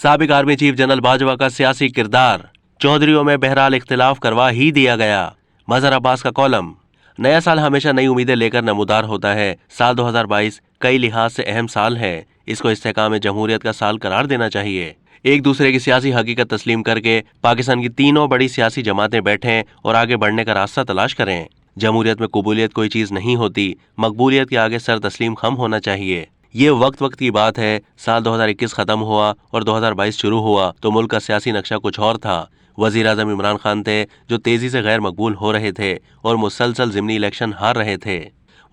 साबिक army chief general Bajwa का सियासी किरदार, चौधरियों में बहरहाल इख्तिलाफ करवा ही दिया गया। मजहर अब्बास का कॉलम। नया साल हमेशा नई उम्मीदें लेकर नमूदार होता है। साल 2022 कई लिहाज से अहम साल है। इसको इस्तेहकाम जमहूरियत का साल करार देना चाहिए। एक दूसरे की सियासी हकीकत तस्लीम करके पाकिस्तान की तीनों बड़ी सियासी जमातें बैठें और आगे बढ़ने का रास्ता तलाश करें। जमहूरियत में कबूलियत कोई चीज नहीं होती, मकबूलियत के आगे सर तस्लीम खम होना चाहिए। ये वक्त की बात है। साल 2021 खत्म हुआ और 2022 शुरू हुआ तो मुल्क का सियासी नक्शा कुछ और था। वजीर आजम इमरान खान थे जो तेजी से गैर मकबूल हो रहे थे और मुसलसल ज़िमनी इलेक्शन हार रहे थे।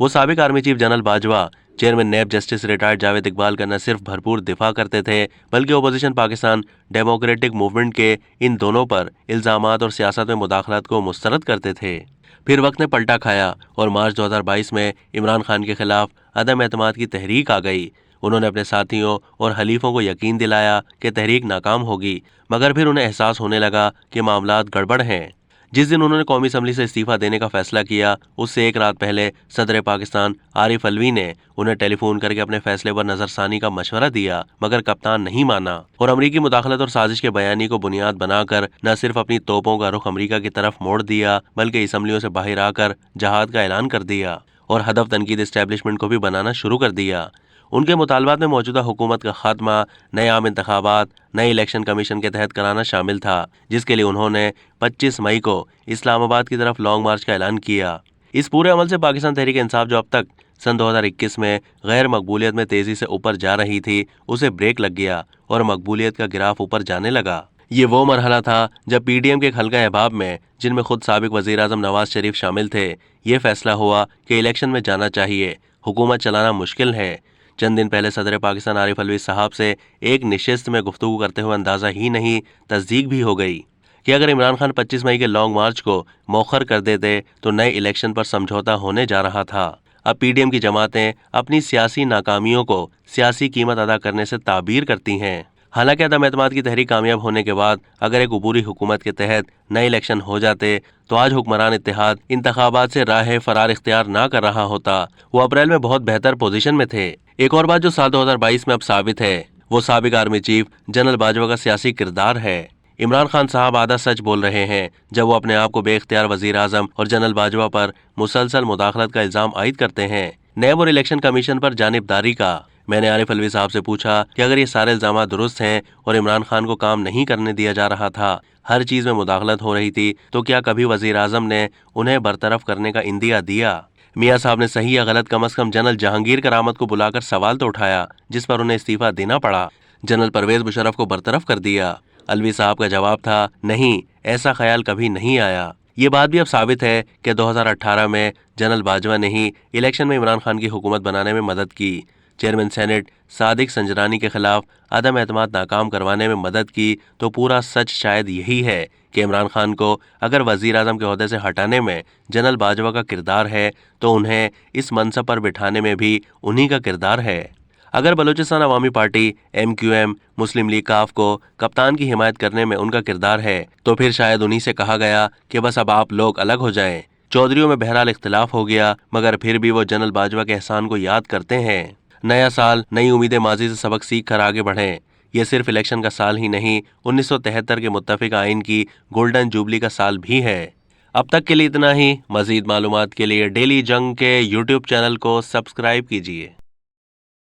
वो साबिक army chief general Bajwa, chairman NAB justice retired Javed Iqbal का न सिर्फ भरपूर दिफा करते थे बल्कि अपोजिशन पाकिस्तान डेमोक्रेटिक मूवमेंट के इन दोनों पर इल्जामात और सियासत में मुदाखलत को मुस्तरद करते थे। फिर वक्त ने पलटा खाया और मार्च 2022 में इमरान खान के खिलाफ अदम एतमाद की तहरीक आ गई। उन्होंने अपने साथियों और हलीफों को यकीन दिलाया कि तहरीक नाकाम होगी, मगर फिर उन्हें एहसास होने लगा कि मामलात गड़बड़ हैं। जिस दिन उन्होंने कौमी असम्बली से इस्तीफा देने का फैसला किया, उससे एक रात पहले सदर पाकिस्तान आरिफ अलवी ने उन्हें टेलीफोन करके अपने फैसले पर नजरसानी का मशवरा दिया, मगर कप्तान नहीं माना और अमरीकी मुदाखलत और साजिश के बयानी को बुनियाद बनाकर न सिर्फ अपनी तोपों का रुख अमरीका की तरफ मोड़ दिया बल्कि असम्बलियों से बाहर आकर जहाद का ऐलान कर दिया और हदफ तनकीद इस्टेब्लिशमेंट को भी बनाना शुरू कर दिया। उनके मुतालबात में मौजूदा हुकूमत का खात्मा, नए आम इंतखाबात, नए इलेक्शन कमीशन के तहत कराना शामिल था, जिसके लिए उन्होंने 25 मई को इस्लामाबाद की तरफ लॉन्ग मार्च का ऐलान किया। इस पूरे अमल से पाकिस्तान तहरीक इंसाफ जो अब तक सन 2021 में गैर मकबूलियत में तेजी से ऊपर जा रही थी, उसे ब्रेक लग गया और मकबूलियत का गिराफ ऊपर जाने लगा। ये वो मरहला था जब पीडीएम के एक हल्का अहबाब में, जिनमें खुद साबिक वजीर आजम नवाज शरीफ शामिल थे, ये फैसला हुआ कि इलेक्शन में जाना चाहिए, हुकूमत चलाना मुश्किल है। चंद दिन पहले सदर पाकिस्तान आरिफ अलवी साहब से एक निशिस्त में गुफ्तगू करते हुए अंदाजा ही नहीं, तस्दीक भी हो गई कि अगर इमरान खान 25 मई के लॉन्ग मार्च को मौखर कर देते तो नए इलेक्शन पर समझौता होने जा रहा था। अब पीडीएम की जमातें अपनी सियासी नाकामियों को सियासी कीमत अदा करने से ताबीर करती हैं। हालांकि अदम एतमाद की तहरीक कामयाब होने के बाद अगर एक अबूरी हुकूमत के तहत नए इलेक्शन हो जाते तो आज हुक्मरान इत्तेहाद इंतखाबात से राह फरार इख्तियार ना कर रहा होता। वो अप्रैल में बहुत बेहतर पोजीशन में थे। एक और बात जो साल 2022 में अब साबित है, वो साबिक आर्मी चीफ जनरल बाजवा का सियासी किरदार है। इमरान खान साहब आधा सच बोल रहे हैं जब वो अपने आप को बेख्तियार वजीर आजम और जनरल बाजवा पर मुसलसल मुदाखलत का इल्जाम आयद करते हैं। नैब और इलेक्शन कमीशन पर जानिबदारी का। मैंने आरिफ अलवी साहब से पूछा कि अगर ये सारे इल्जाम दुरुस्त हैं और इमरान खान को काम नहीं करने दिया जा रहा था, हर चीज में मुदाखलत हो रही थी, तो क्या कभी वजीर आजम ने उन्हें बरतरफ करने का इंदिया दिया? मियाँ साहब ने सही या गलत कम अज कम जनरल जहांगीर करामत को बुलाकर सवाल तो उठाया, जिस पर उन्हें इस्तीफा देना पड़ा। जनरल परवेज मुशर्रफ को बरतरफ कर दिया। अलवी साहब का जवाब था, नहीं, ऐसा ख्याल कभी नहीं आया। ये बात भी अब साबित है कि 2018 में जनरल बाजवा ने ही इलेक्शन में इमरान खान की हुकूमत बनाने में मदद की। चेयरमैन सेनेट सादिक संजरानी के खिलाफ अदम एतमाद नाकाम करवाने में मदद की, तो पूरा सच शायद यही है कि इमरान खान को अगर वजीर आजम के ओहदे से हटाने में जनरल बाजवा का किरदार है तो उन्हें इस मनसब पर बिठाने में भी उन्हीं का किरदार है। अगर बलूचिस्तान अवामी पार्टी MQM मुस्लिम लीग काफ को कप्तान की हिमायत करने में उनका किरदार है, तो फिर शायद उन्हीं से कहा गया कि बस अब आप लोग अलग हो जाएं। चौधरियों में बहरहाल इख्तिलाफ हो गया, मगर फिर भी वो जनरल बाजवा के एहसान को याद करते हैं। नया साल, नई उम्मीदें, माजी से सबक सीख कर आगे बढ़ें। ये सिर्फ इलेक्शन का साल ही नहीं, 1973 के मुत्तफिक आइन की गोल्डन जुबली का साल भी है। अब तक के लिए इतना ही। मजीद मालूमात के लिए डेली जंग के YouTube चैनल को सब्सक्राइब कीजिए।